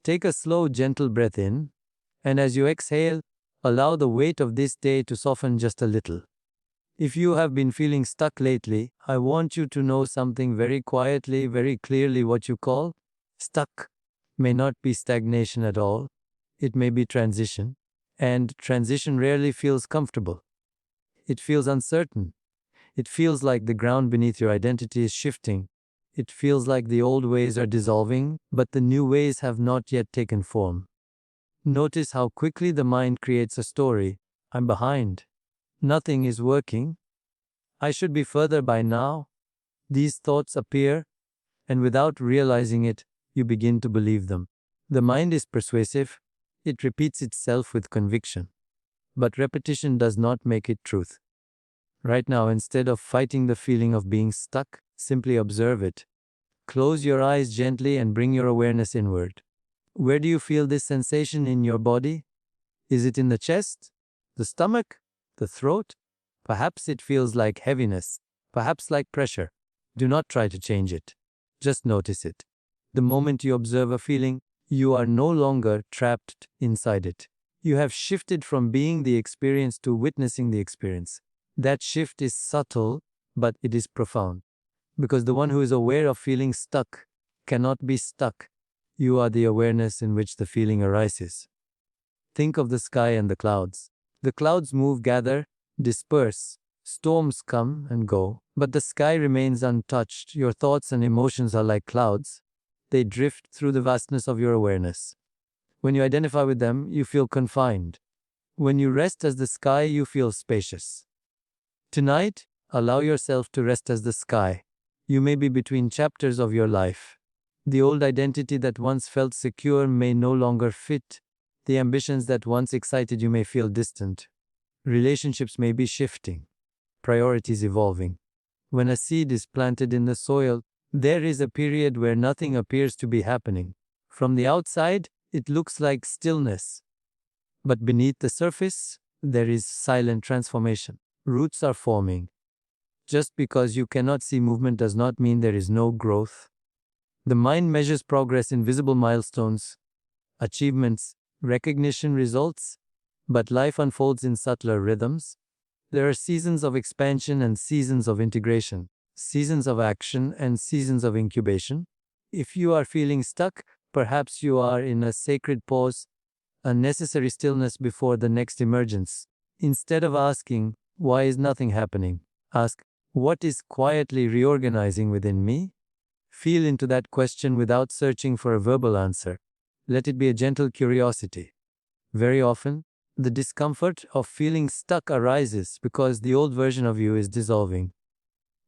Take a slow, gentle breath in, and as you exhale, allow the weight of this day to soften just a little. If you have been feeling stuck lately, I want you to know something very quietly, very clearly. What you call stuck may not be stagnation at all. It may be transition. And transition rarely feels comfortable. It feels uncertain. It feels like the ground beneath your identity is shifting. It feels like the old ways are dissolving, but the new ways have not yet taken form. Notice how quickly the mind creates a story. I'm behind. Nothing is working. I should be further by now. These thoughts appear, and without realizing it, you begin to believe them. The mind is persuasive. It repeats itself with conviction. But repetition does not make it truth. Right now, instead of fighting the feeling of being stuck, simply observe it. Close your eyes gently and bring your awareness inward. Where do you feel this sensation in your body? Is it in the chest? The stomach? The throat? Perhaps it feels like heaviness, perhaps like pressure. Do not try to change it. Just notice it. The moment you observe a feeling, you are no longer trapped inside it. You have shifted from being the experience to witnessing the experience. That shift is subtle, but it is profound. Because the one who is aware of feeling stuck cannot be stuck. You are the awareness in which the feeling arises. Think of the sky and the clouds. The clouds move, gather, disperse. Storms come and go, but the sky remains untouched. Your thoughts and emotions are like clouds. They drift through the vastness of your awareness. When you identify with them, you feel confined. When you rest as the sky, you feel spacious. Tonight, allow yourself to rest as the sky. You may be between chapters of your life. The old identity that once felt secure may no longer fit. The ambitions that once excited you may feel distant. Relationships may be shifting. Priorities evolving. When a seed is planted in the soil, there is a period where nothing appears to be happening. From the outside, it looks like stillness. But beneath the surface, there is silent transformation. Roots are forming. Just because you cannot see movement does not mean there is no growth. The mind measures progress in visible milestones, achievements, recognition, results, but life unfolds in subtler rhythms. There are seasons of expansion and seasons of integration, seasons of action and seasons of incubation. If you are feeling stuck, perhaps you are in a sacred pause, a necessary stillness before the next emergence. Instead of asking, why is nothing happening? Ask, what is quietly reorganizing within me? Feel into that question without searching for a verbal answer. Let it be a gentle curiosity. Very often, the discomfort of feeling stuck arises because the old version of you is dissolving.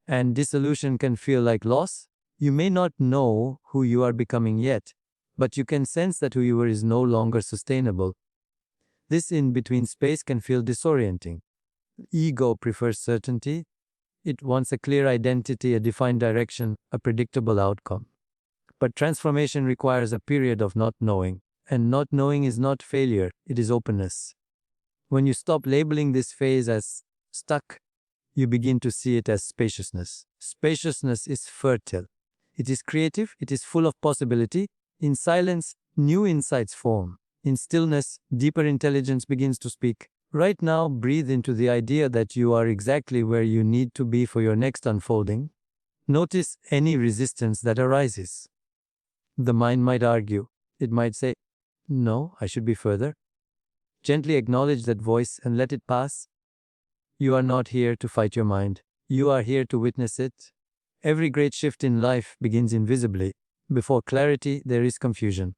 And dissolution can feel like loss. You may not know who you are becoming yet, but you can sense that who you were is no longer sustainable. This in-between space can feel disorienting. Ego prefers certainty. It wants a clear identity, a defined direction, a predictable outcome. But transformation requires a period of not knowing. And not knowing is not failure, it is openness. When you stop labeling this phase as stuck, you begin to see it as spaciousness. Spaciousness is fertile. It is creative, it is full of possibility. In silence, new insights form. In stillness, deeper intelligence begins to speak. Right now, breathe into the idea that you are exactly where you need to be for your next unfolding. Notice any resistance that arises. The mind might argue. It might say, no, I should be further. Gently acknowledge that voice and let it pass. You are not here to fight your mind. You are here to witness it. Every great shift in life begins invisibly. Before clarity, there is confusion.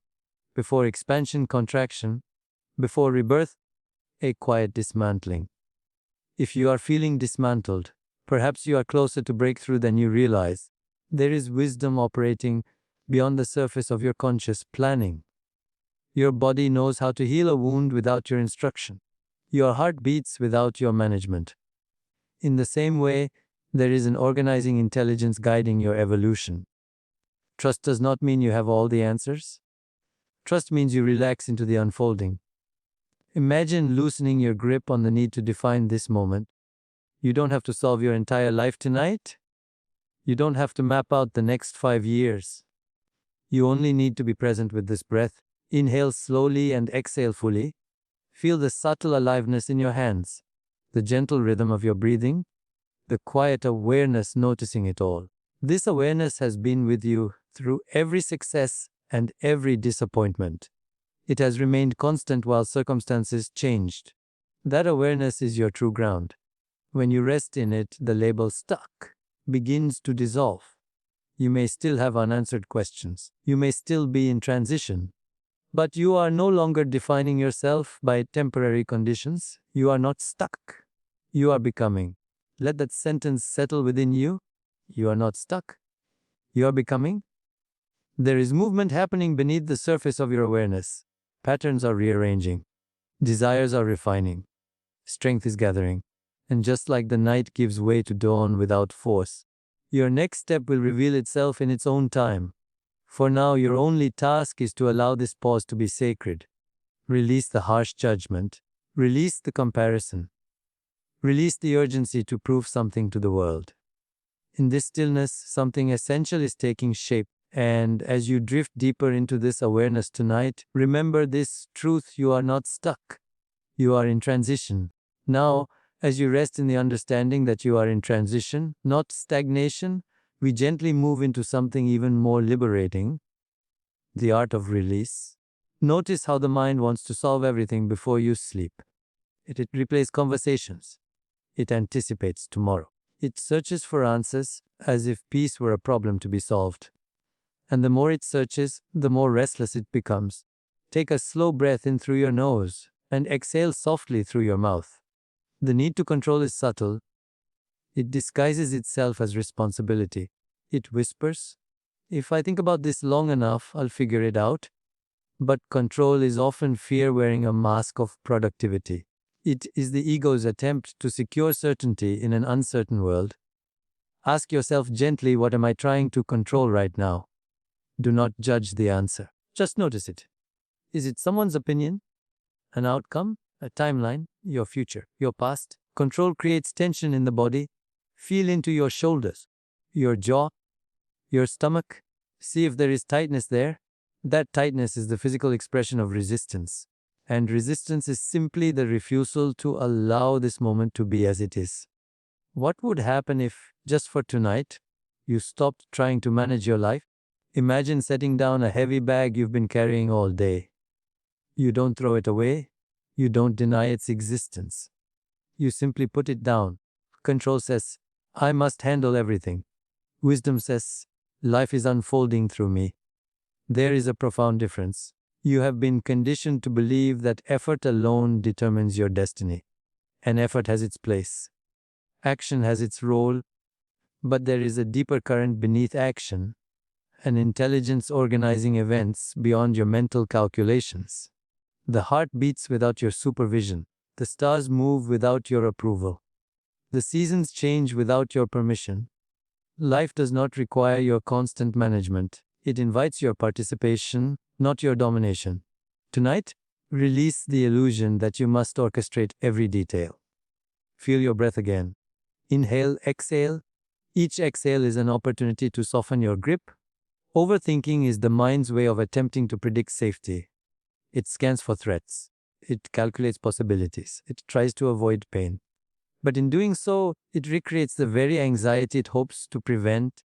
Before expansion, contraction. Before rebirth, a quiet dismantling. If you are feeling dismantled, perhaps you are closer to breakthrough than you realize. There is wisdom operating beyond the surface of your conscious planning. Your body knows how to heal a wound without your instruction. Your heart beats without your management. In the same way, there is an organizing intelligence guiding your evolution. Trust does not mean you have all the answers. Trust means you relax into the unfolding. Imagine loosening your grip on the need to define this moment. You don't have to solve your entire life tonight. You don't have to map out the next 5 years. You only need to be present with this breath. Inhale slowly and exhale fully. Feel the subtle aliveness in your hands, the gentle rhythm of your breathing, the quiet awareness noticing it all. This awareness has been with you through every success and every disappointment. It has remained constant while circumstances changed. That awareness is your true ground. When you rest in it, the label stuck begins to dissolve. You may still have unanswered questions. You may still be in transition. But you are no longer defining yourself by temporary conditions. You are not stuck. You are becoming. Let that sentence settle within you. You are not stuck. You are becoming. There is movement happening beneath the surface of your awareness. Patterns are rearranging. Desires are refining. Strength is gathering. And just like the night gives way to dawn without force, your next step will reveal itself in its own time. For now, your only task is to allow this pause to be sacred. Release the harsh judgment. Release the comparison. Release the urgency to prove something to the world. In this stillness, something essential is taking shape. And as you drift deeper into this awareness tonight, remember this truth: you are not stuck. You are in transition. Now, as you rest in the understanding that you are in transition, not stagnation, we gently move into something even more liberating: the art of release. Notice how the mind wants to solve everything before you sleep. It replays conversations. It anticipates tomorrow. It searches for answers as if peace were a problem to be solved. And the more it searches, the more restless it becomes. Take a slow breath in through your nose and exhale softly through your mouth. The need to control is subtle. It disguises itself as responsibility. It whispers, "If I think about this long enough, I'll figure it out." But control is often fear wearing a mask of productivity. It is the ego's attempt to secure certainty in an uncertain world. Ask yourself gently, what am I trying to control right now? Do not judge the answer. Just notice it. Is it someone's opinion? An outcome? A timeline? Your future? Your past? Control creates tension in the body. Feel into your shoulders, your jaw, your stomach. See if there is tightness there. That tightness is the physical expression of resistance. And resistance is simply the refusal to allow this moment to be as it is. What would happen if, just for tonight, you stopped trying to manage your life? Imagine setting down a heavy bag you've been carrying all day. You don't throw it away. You don't deny its existence. You simply put it down. Control says, I must handle everything. Wisdom says, life is unfolding through me. There is a profound difference. You have been conditioned to believe that effort alone determines your destiny. And effort has its place. Action has its role. But there is a deeper current beneath action, an intelligence organizing events beyond your mental calculations. The heart beats without your supervision. The stars move without your approval. The seasons change without your permission. Life does not require your constant management. It invites your participation, not your domination. Tonight, release the illusion that you must orchestrate every detail. Feel your breath again. Inhale, exhale. Each exhale is an opportunity to soften your grip. Overthinking is the mind's way of attempting to predict safety. It scans for threats. It calculates possibilities. It tries to avoid pain. But in doing so, it recreates the very anxiety it hopes to prevent.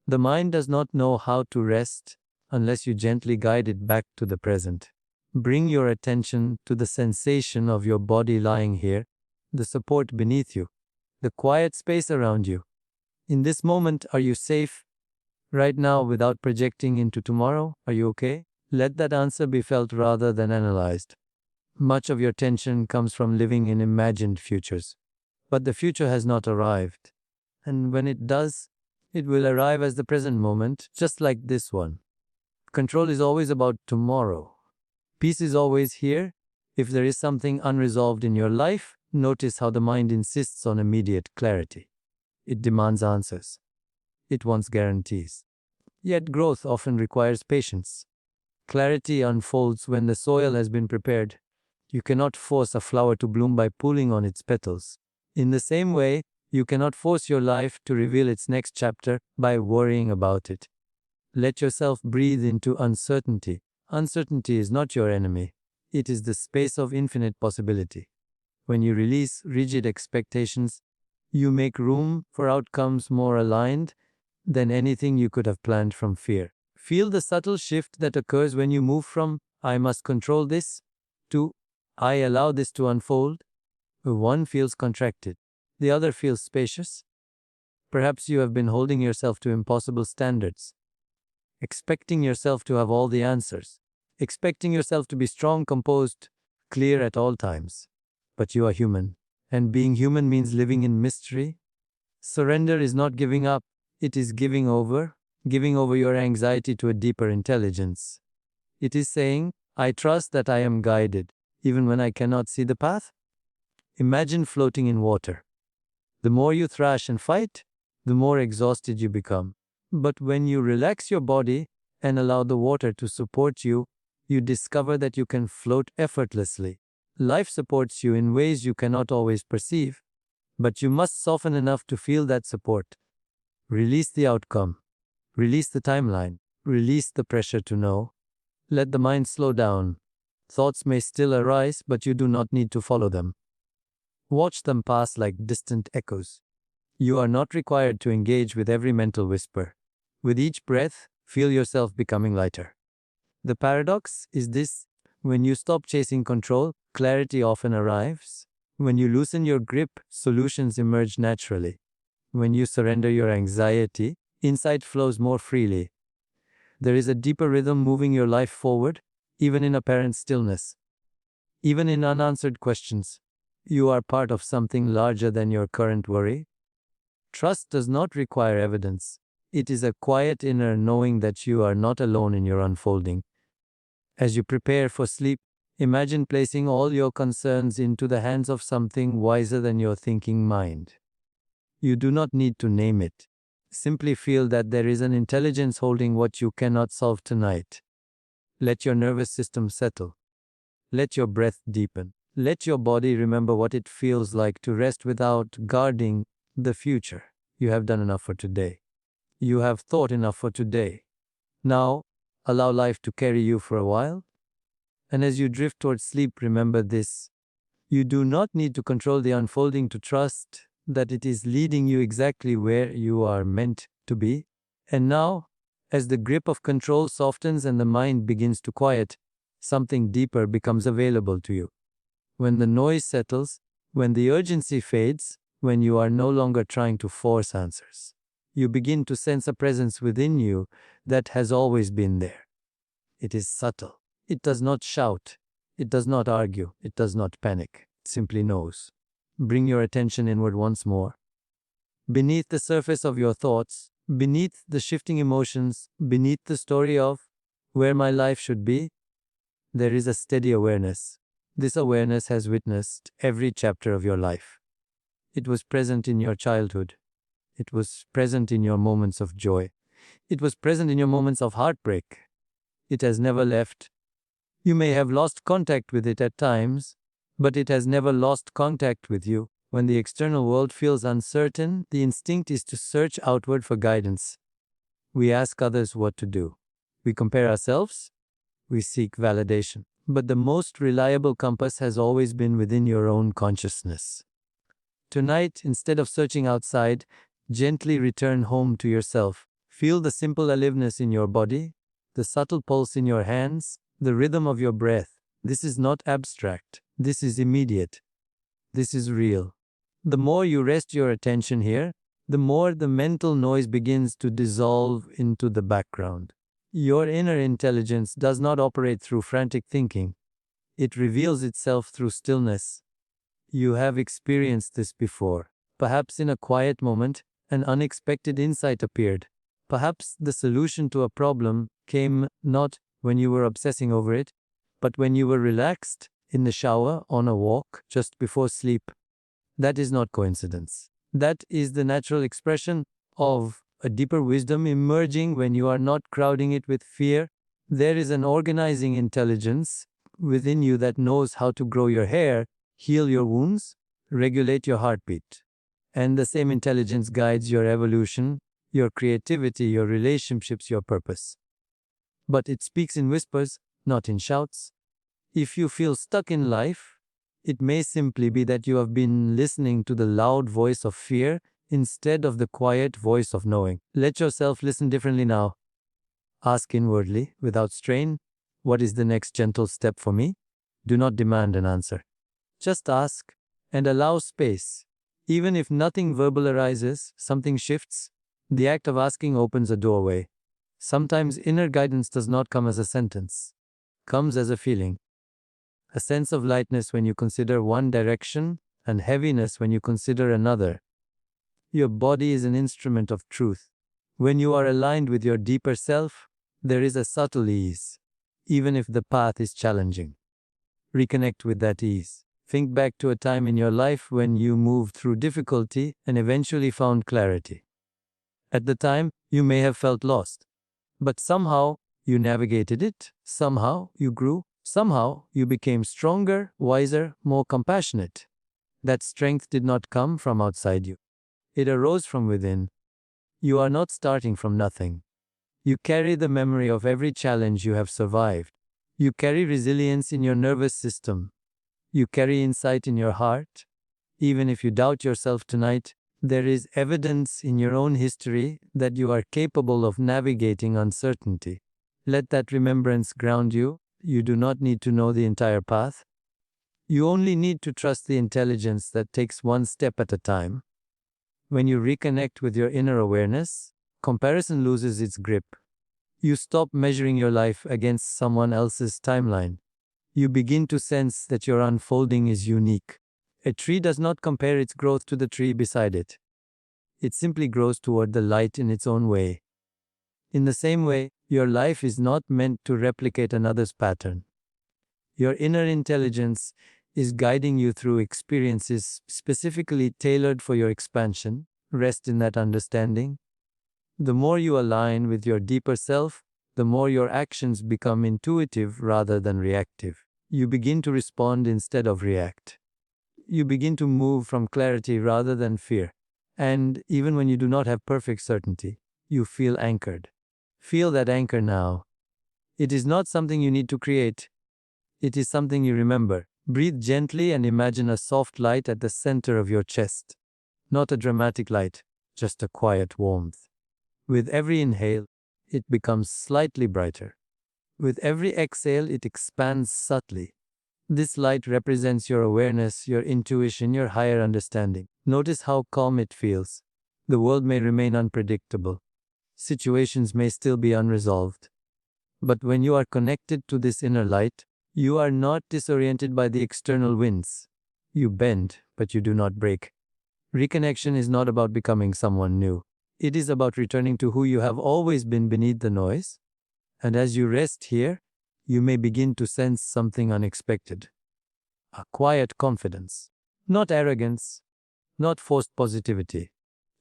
The mind does not know how to rest unless you gently guide it back to the present. Bring your attention to the sensation of your body lying here, the support beneath you, the quiet space around you. In this moment, are you safe? Right now, without projecting into tomorrow, are you okay? Let that answer be felt rather than analyzed. Much of your tension comes from living in imagined futures. But the future has not arrived. And when it does, it will arrive as the present moment, just like this one. Control is always about tomorrow. Peace is always here. If there is something unresolved in your life, notice how the mind insists on immediate clarity. It demands answers. It wants guarantees. Yet growth often requires patience. Clarity unfolds when the soil has been prepared. You cannot force a flower to bloom by pulling on its petals. In the same way, you cannot force your life to reveal its next chapter by worrying about it. Let yourself breathe into uncertainty. Uncertainty is not your enemy. It is the space of infinite possibility. When you release rigid expectations, you make room for outcomes more aligned than anything you could have planned from fear. Feel the subtle shift that occurs when you move from "I must control this" to "I allow this to unfold." One feels contracted, the other feels spacious. Perhaps you have been holding yourself to impossible standards, expecting yourself to have all the answers, expecting yourself to be strong, composed, clear at all times. But you are human, and being human means living in mystery. Surrender is not giving up, it is giving over your anxiety to a deeper intelligence. It is saying, I trust that I am guided, even when I cannot see the path. Imagine floating in water. The more you thrash and fight, the more exhausted you become. But when you relax your body and allow the water to support you, you discover that you can float effortlessly. Life supports you in ways you cannot always perceive, but you must soften enough to feel that support. Release the outcome. Release the timeline. Release the pressure to know. Let the mind slow down. Thoughts may still arise, but you do not need to follow them. Watch them pass like distant echoes. You are not required to engage with every mental whisper. With each breath, feel yourself becoming lighter. The paradox is this: when you stop chasing control, clarity often arrives. When you loosen your grip, solutions emerge naturally. When you surrender your anxiety, insight flows more freely. There is a deeper rhythm moving your life forward, even in apparent stillness. Even in unanswered questions. You are part of something larger than your current worry. Trust does not require evidence. It is a quiet inner knowing that you are not alone in your unfolding. As you prepare for sleep, imagine placing all your concerns into the hands of something wiser than your thinking mind. You do not need to name it. Simply feel that there is an intelligence holding what you cannot solve tonight. Let your nervous system settle. Let your breath deepen. Let your body remember what it feels like to rest without guarding the future. You have done enough for today. You have thought enough for today. Now, allow life to carry you for a while. And as you drift towards sleep, remember this: you do not need to control the unfolding to trust that it is leading you exactly where you are meant to be. And now, as the grip of control softens and the mind begins to quiet, something deeper becomes available to you. When the noise settles, when the urgency fades, when you are no longer trying to force answers, you begin to sense a presence within you that has always been there. It is subtle. It does not shout. It does not argue. It does not panic. It simply knows. Bring your attention inward once more. Beneath the surface of your thoughts, beneath the shifting emotions, beneath the story of where my life should be, there is a steady awareness. This awareness has witnessed every chapter of your life. It was present in your childhood. It was present in your moments of joy. It was present in your moments of heartbreak. It has never left. You may have lost contact with it at times, but it has never lost contact with you. When the external world feels uncertain, the instinct is to search outward for guidance. We ask others what to do. We compare ourselves. We seek validation. But the most reliable compass has always been within your own consciousness. Tonight, instead of searching outside, gently return home to yourself. Feel the simple aliveness in your body, the subtle pulse in your hands, the rhythm of your breath. This is not abstract. This is immediate. This is real. The more you rest your attention here, the more the mental noise begins to dissolve into the background. Your inner intelligence does not operate through frantic thinking. It reveals itself through stillness. You have experienced this before. Perhaps in a quiet moment, an unexpected insight appeared. Perhaps the solution to a problem came not when you were obsessing over it, but when you were relaxed, in the shower, on a walk, just before sleep. That is not coincidence. That is the natural expression of a deeper wisdom emerging when you are not crowding it with fear. There is an organizing intelligence within you that knows how to grow your hair, heal your wounds, regulate your heartbeat. And the same intelligence guides your evolution, your creativity, your relationships, your purpose. But it speaks in whispers, not in shouts. If you feel stuck in life, it may simply be that you have been listening to the loud voice of fear instead of the quiet voice of knowing. Let yourself listen differently now. Ask inwardly, without strain, what is the next gentle step for me? Do not demand an answer. Just ask and allow space. Even if nothing verbal arises, something shifts. The act of asking opens a doorway. Sometimes inner guidance does not come as a sentence, comes as a feeling. A sense of lightness when you consider one direction and heaviness when you consider another. Your body is an instrument of truth. When you are aligned with your deeper self, there is a subtle ease, even if the path is challenging. Reconnect with that ease. Think back to a time in your life when you moved through difficulty and eventually found clarity. At the time, you may have felt lost, but somehow you navigated it, somehow you grew, somehow you became stronger, wiser, more compassionate. That strength did not come from outside you. It arose from within. You are not starting from nothing. You carry the memory of every challenge you have survived. You carry resilience in your nervous system. You carry insight in your heart. Even if you doubt yourself tonight, there is evidence in your own history that you are capable of navigating uncertainty. Let that remembrance ground you. You do not need to know the entire path. You only need to trust the intelligence that takes one step at a time. When you reconnect with your inner awareness, comparison loses its grip. You stop measuring your life against someone else's timeline. You begin to sense that your unfolding is unique. A tree does not compare its growth to the tree beside it. It simply grows toward the light in its own way. In the same way, your life is not meant to replicate another's pattern. Your inner intelligence is guiding you through experiences specifically tailored for your expansion. Rest in that understanding. The more you align with your deeper self, the more your actions become intuitive rather than reactive. You begin to respond instead of react. You begin to move from clarity rather than fear. And even when you do not have perfect certainty, you feel anchored. Feel that anchor now. It is not something you need to create. It is something you remember. Breathe gently and imagine a soft light at the center of your chest. Not a dramatic light, just a quiet warmth. With every inhale, it becomes slightly brighter. With every exhale, it expands subtly. This light represents your awareness, your intuition, your higher understanding. Notice how calm it feels. The world may remain unpredictable. Situations may still be unresolved. But when you are connected to this inner light, you are not disoriented by the external winds. You bend, but you do not break. Reconnection is not about becoming someone new. It is about returning to who you have always been beneath the noise. And as you rest here, you may begin to sense something unexpected. A quiet confidence. Not arrogance, not forced positivity.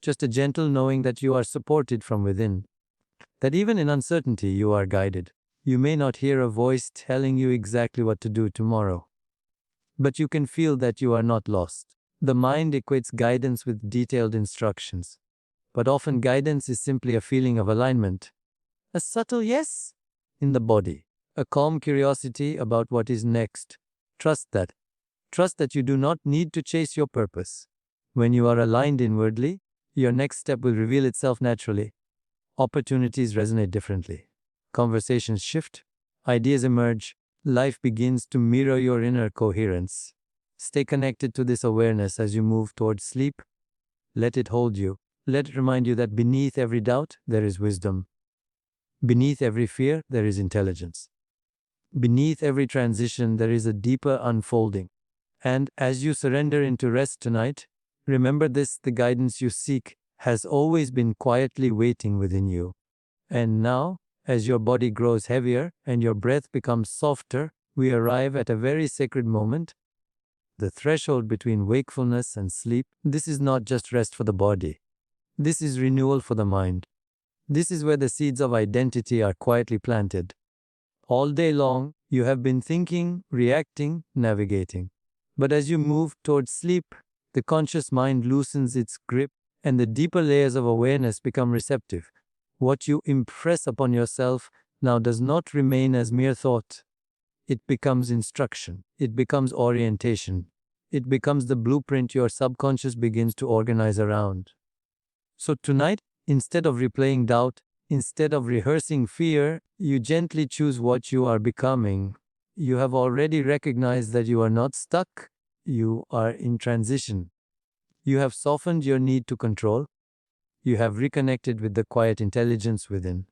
Just a gentle knowing that you are supported from within. That even in uncertainty you are guided. You may not hear a voice telling you exactly what to do tomorrow. But you can feel that you are not lost. The mind equates guidance with detailed instructions. But often guidance is simply a feeling of alignment. A subtle yes in the body. A calm curiosity about what is next. Trust that. Trust that you do not need to chase your purpose. When you are aligned inwardly, your next step will reveal itself naturally. Opportunities resonate differently. Conversations shift. Ideas emerge. Life begins to mirror your inner coherence. Stay connected to this awareness as you move towards sleep. Let it hold you. Let it remind you that beneath every doubt, there is wisdom. Beneath every fear, there is intelligence. Beneath every transition, there is a deeper unfolding. And as you surrender into rest tonight, remember this: the guidance you seek has always been quietly waiting within you. And now, as your body grows heavier and your breath becomes softer, we arrive at a very sacred moment. The threshold between wakefulness and sleep. This is not just rest for the body. This is renewal for the mind. This is where the seeds of identity are quietly planted. All day long, you have been thinking, reacting, navigating. But as you move towards sleep, the conscious mind loosens its grip and the deeper layers of awareness become receptive. What you impress upon yourself now does not remain as mere thought. It becomes instruction. It becomes orientation. It becomes the blueprint your subconscious begins to organize around. So tonight, instead of replaying doubt, instead of rehearsing fear, you gently choose what you are becoming. You have already recognized that you are not stuck, you are in transition. You have softened your need to control. You have reconnected with the quiet intelligence within.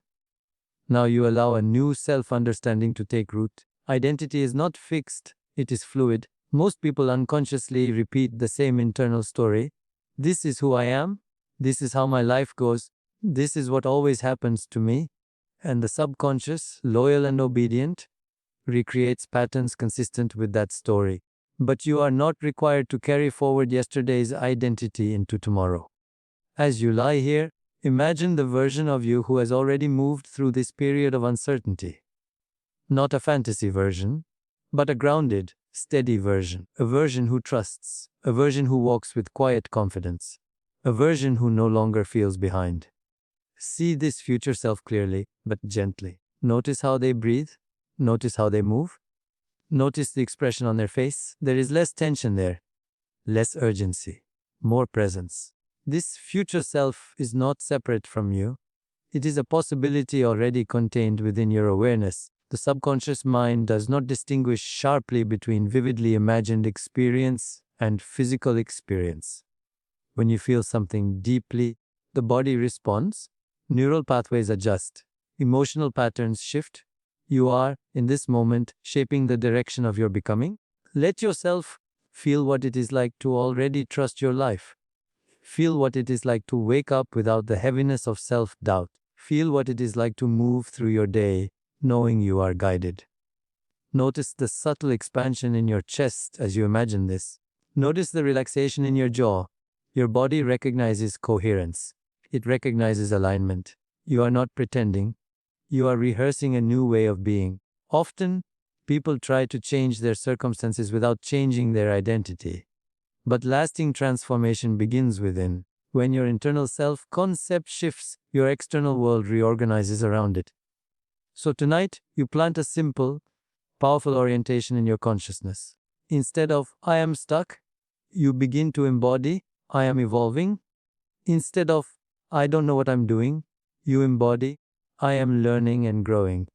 Now you allow a new self-understanding to take root. Identity is not fixed, it is fluid. Most people unconsciously repeat the same internal story. This is who I am. This is how my life goes. This is what always happens to me. And the subconscious, loyal and obedient, recreates patterns consistent with that story. But you are not required to carry forward yesterday's identity into tomorrow. As you lie here, imagine the version of you who has already moved through this period of uncertainty. Not a fantasy version, but a grounded, steady version. A version who trusts. A version who walks with quiet confidence. A version who no longer feels behind. See this future self clearly, but gently. Notice how they breathe. Notice how they move. Notice the expression on their face. There is less tension there, less urgency, more presence. This future self is not separate from you. It is a possibility already contained within your awareness. The subconscious mind does not distinguish sharply between vividly imagined experience and physical experience. When you feel something deeply, the body responds, neural pathways adjust, emotional patterns shift. You are, in this moment, shaping the direction of your becoming. Let yourself feel what it is like to already trust your life. Feel what it is like to wake up without the heaviness of self-doubt. Feel what it is like to move through your day, knowing you are guided. Notice the subtle expansion in your chest as you imagine this. Notice the relaxation in your jaw. Your body recognizes coherence. It recognizes alignment. You are not pretending. You are rehearsing a new way of being. Often, people try to change their circumstances without changing their identity. But lasting transformation begins within. When your internal self-concept shifts, your external world reorganizes around it. So tonight, you plant a simple, powerful orientation in your consciousness. Instead of, I am stuck, you begin to embody, I am evolving. Instead of, I don't know what I'm doing, you embody, I am learning and growing.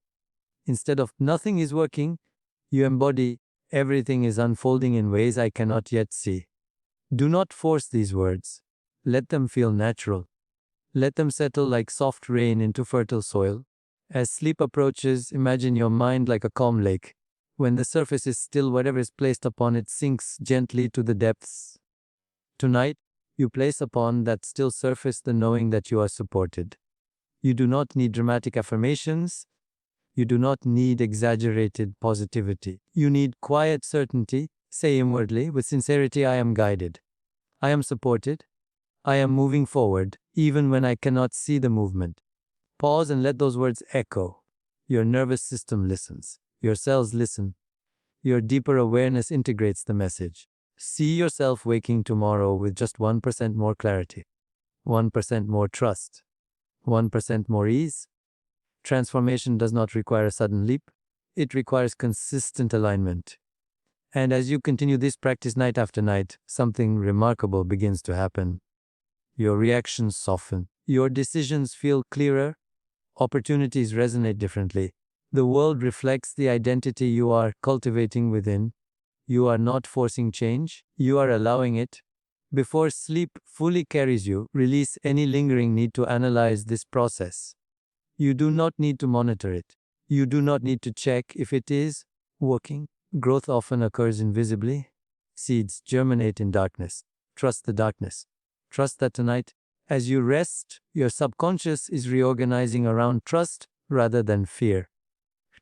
Instead of, nothing is working, you embody, everything is unfolding in ways I cannot yet see. Do not force these words. Let them feel natural. Let them settle like soft rain into fertile soil. As sleep approaches, imagine your mind like a calm lake. When the surface is still, whatever is placed upon it sinks gently to the depths. Tonight, you place upon that still surface the knowing that you are supported. You do not need dramatic affirmations. You do not need exaggerated positivity. You need quiet certainty. Say inwardly, with sincerity, I am guided. I am supported. I am moving forward, even when I cannot see the movement. Pause and let those words echo. Your nervous system listens. Your cells listen. Your deeper awareness integrates the message. See yourself waking tomorrow with just 1% more clarity, 1% more trust, 1% more ease. Transformation does not require a sudden leap. It requires consistent alignment. And as you continue this practice night after night, something remarkable begins to happen. Your reactions soften. Your decisions feel clearer. Opportunities resonate differently. The world reflects the identity you are cultivating within. You are not forcing change. You are allowing it. Before sleep fully carries you, release any lingering need to analyze this process. You do not need to monitor it. You do not need to check if it is working. Growth often occurs invisibly. Seeds germinate in darkness. Trust the darkness. Trust that tonight, as you rest, your subconscious is reorganizing around trust rather than fear.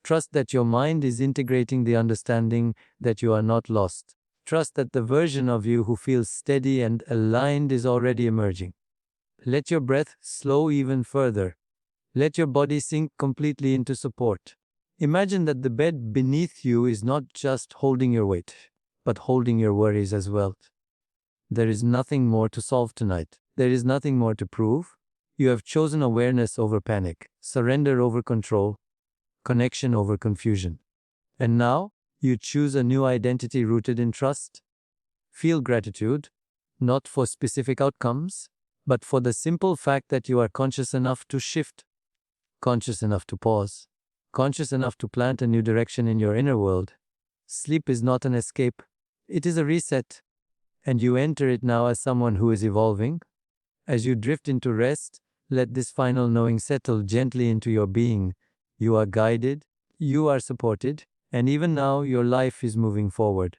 Trust that your mind is integrating the understanding that you are not lost. Trust that the version of you who feels steady and aligned is already emerging. Let your breath slow even further. Let your body sink completely into support. Imagine that the bed beneath you is not just holding your weight, but holding your worries as well. There is nothing more to solve tonight. There is nothing more to prove. You have chosen awareness over panic, surrender over control, connection over confusion. And now, you choose a new identity rooted in trust. Feel gratitude, not for specific outcomes, but for the simple fact that you are conscious enough to shift, conscious enough to pause, conscious enough to plant a new direction in your inner world. Sleep is not an escape, it is a reset, and you enter it now as someone who is evolving. As you drift into rest, let this final knowing settle gently into your being. You are guided, you are supported, and even now your life is moving forward.